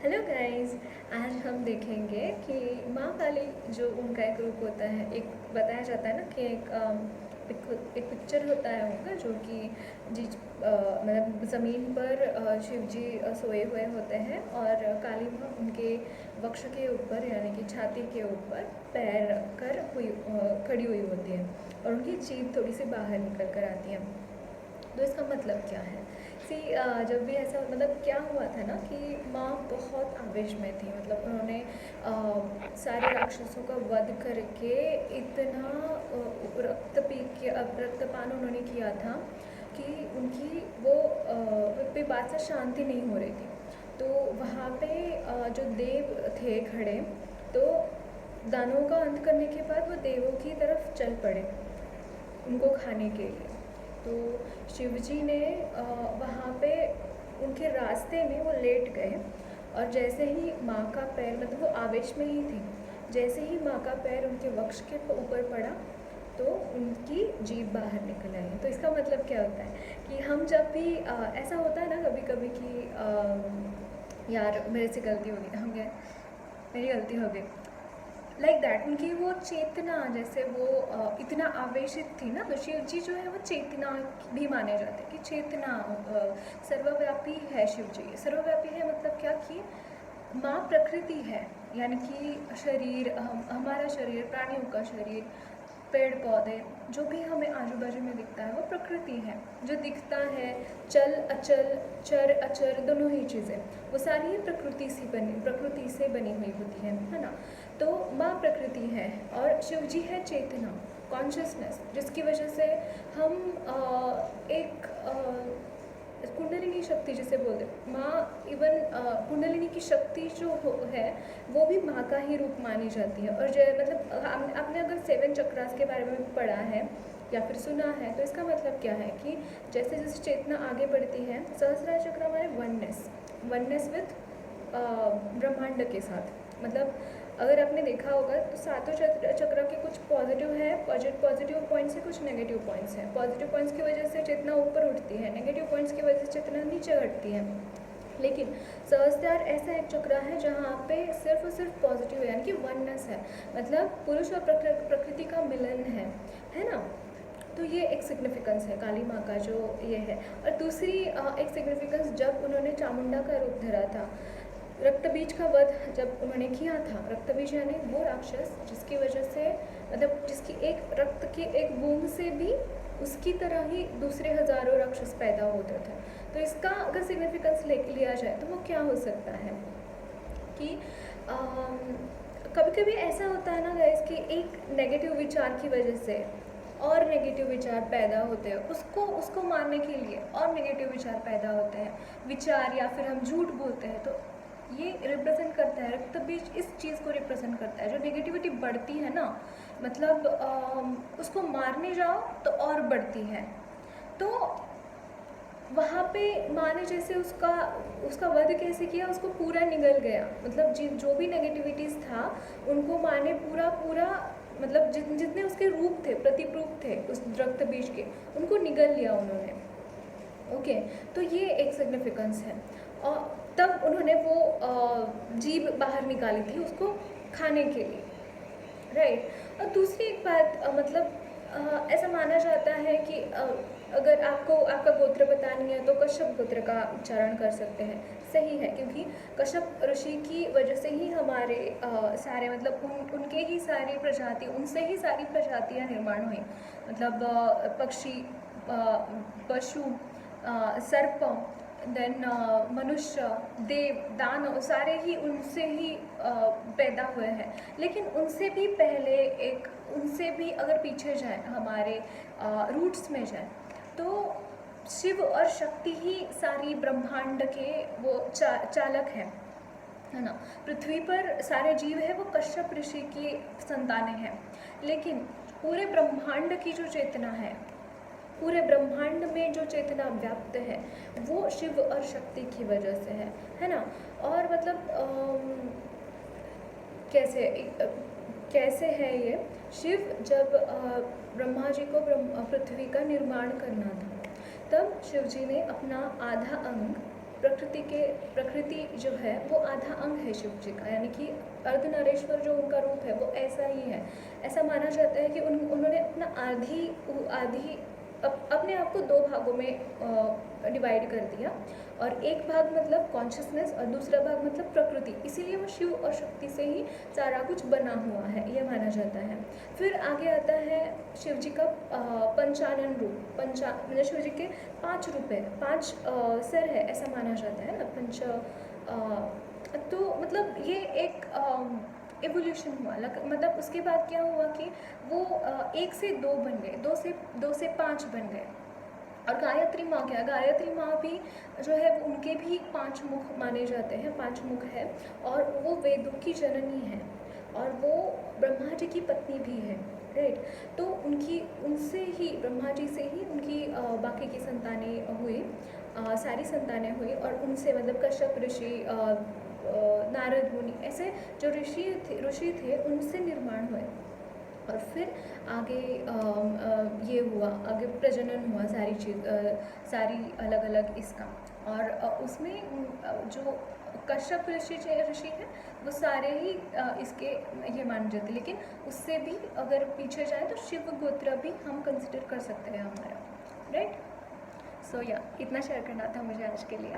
Hello guys. आज हम देखेंगे कि माँ काली जो उनका एक रूप होता है, एक बताया जाता है ना कि एक पिक्चर होता है उनका जो कि मतलब ज़मीन पर शिव जी सोए हुए होते हैं और काली माँ उनके वक्ष के ऊपर यानी कि छाती के ऊपर पैर रख कर खड़ी हुई होती है और उनकी जीभ थोड़ी सी बाहर निकल कर आती है। तो इसका मतलब क्या है? सी जब भी ऐसा मतलब क्या हुआ था ना कि माँ बहुत आवेश में थी, मतलब उन्होंने सारे राक्षसों का वध करके इतना रक्त पी के रक्तपान उन्होंने किया था कि उनकी वो पे बात से शांति नहीं हो रही थी। तो वहाँ पे जो देव थे खड़े, तो दानवों का अंत करने के बाद वो देवों की तरफ चल पड़े उनको खाने के लिए। तो शिवजी ने वहाँ पे उनके रास्ते में वो लेट गए और जैसे ही माँ का पैर, मतलब वो आवेश में ही थी, जैसे ही माँ का पैर उनके वक्ष के ऊपर पड़ा तो उनकी जीभ बाहर निकल आई। तो इसका मतलब क्या होता है कि हम जब भी ऐसा होता है ना कभी कभी कि यार मेरे से गलती हो गई, हम गए मेरी गलती हो गई, लाइक दैट। उनकी वो चेतना, जैसे वो इतना आवेशित थी ना, तो शिव जी जो है वो चेतना भी माने जाते हैं कि चेतना सर्वव्यापी है। शिव जी सर्वव्यापी है मतलब क्या कि माँ प्रकृति है, यानी कि शरीर, हमारा शरीर, प्राणियों का शरीर, पेड़ पौधे, जो भी हमें आजू बाजू में दिखता है वो प्रकृति है। जो दिखता है, चल अचल, चर अचर, दोनों ही चीज़ें वो सारी ही प्रकृति से बनी हुई होती है ना। तो माँ प्रकृति है और शिव जी है चेतना, कॉन्शियसनेस, जिसकी वजह से हम एक कुंडलिनी शक्ति जिसे बोलते हैं माँ, इवन कुंडलिनी की शक्ति जो है वो भी माँ का ही रूप मानी जाती है। और जो मतलब आपने अगर 7 चक्रास के बारे में पढ़ा है या फिर सुना है, तो इसका मतलब क्या है कि जैसे जैसे चेतना आगे बढ़ती है, सहस्रार चक्र हमारे वननेस विथ ब्रह्मांड के साथ, मतलब अगर आपने देखा होगा तो सातों चक्र के कुछ पॉजिटिव है, पॉजिटिव पॉइंट्स है, कुछ नेगेटिव पॉइंट्स हैं। पॉजिटिव पॉइंट्स की वजह से चेतना ऊपर उठती है, नेगेटिव पॉइंट्स की वजह से चेतना नीचे घटती है। लेकिन सहस्त्रार ऐसा एक चक्र है जहाँ पे सिर्फ और सिर्फ पॉजिटिव है, यानी कि वननेस है, मतलब पुरुष और प्रकृति का मिलन है ना। तो ये एक सिग्निफिकेंस है काली माँ का जो ये है। और दूसरी एक सिग्निफिकेंस, जब उन्होंने चामुंडा का रूप धरा था, रक्तबीज का वध जब उन्होंने किया था, रक्तबीज यानी वो राक्षस जिसकी वजह से, मतलब जिसकी एक रक्त की एक बूंद से भी उसकी तरह ही दूसरे हजारों राक्षस पैदा होते थे। तो इसका अगर सिग्निफिकेंस लिया जाए तो वो क्या हो सकता है कि कभी कभी ऐसा होता है ना गाइस कि एक नेगेटिव विचार की वजह से और नेगेटिव विचार पैदा होते हैं, उसको मारने के लिए और नेगेटिव विचार पैदा होते हैं, विचार, या फिर हम झूठ बोलते हैं। तो ये रिप्रेजेंट करता है, रक्तबीज इस चीज़ को रिप्रेजेंट करता है। जो नेगेटिविटी बढ़ती है ना, मतलब उसको मारने जाओ तो और बढ़ती है। तो वहाँ पे माँ ने जैसे उसका वध कैसे किया, उसको पूरा निगल गया, मतलब जो भी नेगेटिविटीज़ था उनको माँ ने पूरा मतलब जितने उसके रूप थे, प्रतिरूप थे उस रक्त बीज के, उनको निगल लिया उन्होंने। ओके, तो ये एक सिग्निफिकेंस है। और तब उन्होंने वो जीभ बाहर निकाली थी उसको खाने के लिए, राइट। और दूसरी एक बात, मतलब ऐसा माना जाता है कि अगर आपका गोत्र पता नहीं है तो कश्यप गोत्र का उच्चारण कर सकते हैं, सही है, क्योंकि कश्यप ऋषि की वजह से ही हमारे सारे, मतलब उनके ही सारी प्रजाति, उनसे ही सारी प्रजातियाँ निर्माण हुई, मतलब पक्षी, पशु, सर्प, देन मनुष्य, देव, दानव, सारे ही उनसे ही पैदा हुए हैं। लेकिन उनसे भी पहले उनसे भी अगर पीछे जाए, हमारे रूट्स में जाए, तो शिव और शक्ति ही सारी ब्रह्मांड के वो चालक है ना। पृथ्वी पर सारे जीव है वो कश्यप ऋषि की संतानें हैं, लेकिन पूरे ब्रह्मांड की जो चेतना है, पूरे ब्रह्मांड में जो चेतना व्याप्त है, वो शिव और शक्ति की वजह से है ना। और मतलब कैसे है ये, शिव जब ब्रह्मा जी को पृथ्वी का निर्माण करना था, तब शिव जी ने अपना आधा अंग प्रकृति जो है वो आधा अंग है शिव जी का, यानी कि अर्धनारीश्वर जो उनका रूप है वो ऐसा ही है। ऐसा माना जाता है कि उन्होंने अपना आधी अपने आप को दो भागों में डिवाइड कर दिया, और एक भाग मतलब कॉन्शियसनेस और दूसरा भाग मतलब प्रकृति, इसीलिए वो शिव और शक्ति से ही सारा कुछ बना हुआ है, ये माना जाता है। फिर आगे आता है शिव जी का पंचानन रूप। मतलब शिव जी के 5 रूप है, 5 सिर है ऐसा माना जाता है ना, तो मतलब ये एक एवोल्यूशन हुआ। मतलब उसके बाद क्या हुआ कि वो 1 से 2 बन गए, 2 से 5 बन गए। और गायत्री माँ क्या, गायत्री माँ भी जो है वो उनके भी 5 मुख माने जाते हैं, 5 मुख है, और वो वेदों की जननी है, और वो ब्रह्मा जी की पत्नी भी है, राइट। तो उनसे ही, ब्रह्मा जी से ही उनकी बाकी की संतानें हुई, सारी संतानें हुई, और उनसे मतलब कश्यप ऋषि, नारद मुनि, ऐसे जो ऋषि थे उनसे निर्माण हुए। और फिर आगे ये हुआ, आगे प्रजनन हुआ, सारी अलग अलग इसका। और उसमें जो कश्यप ऋषि हैं वो सारे ही इसके ये माने जाते हैं, लेकिन उससे भी अगर पीछे जाए तो शिव गोत्र भी हम कंसिडर कर सकते हैं हमारा, राइट। सो या इतना शेयर करना था मुझे आज के लिए।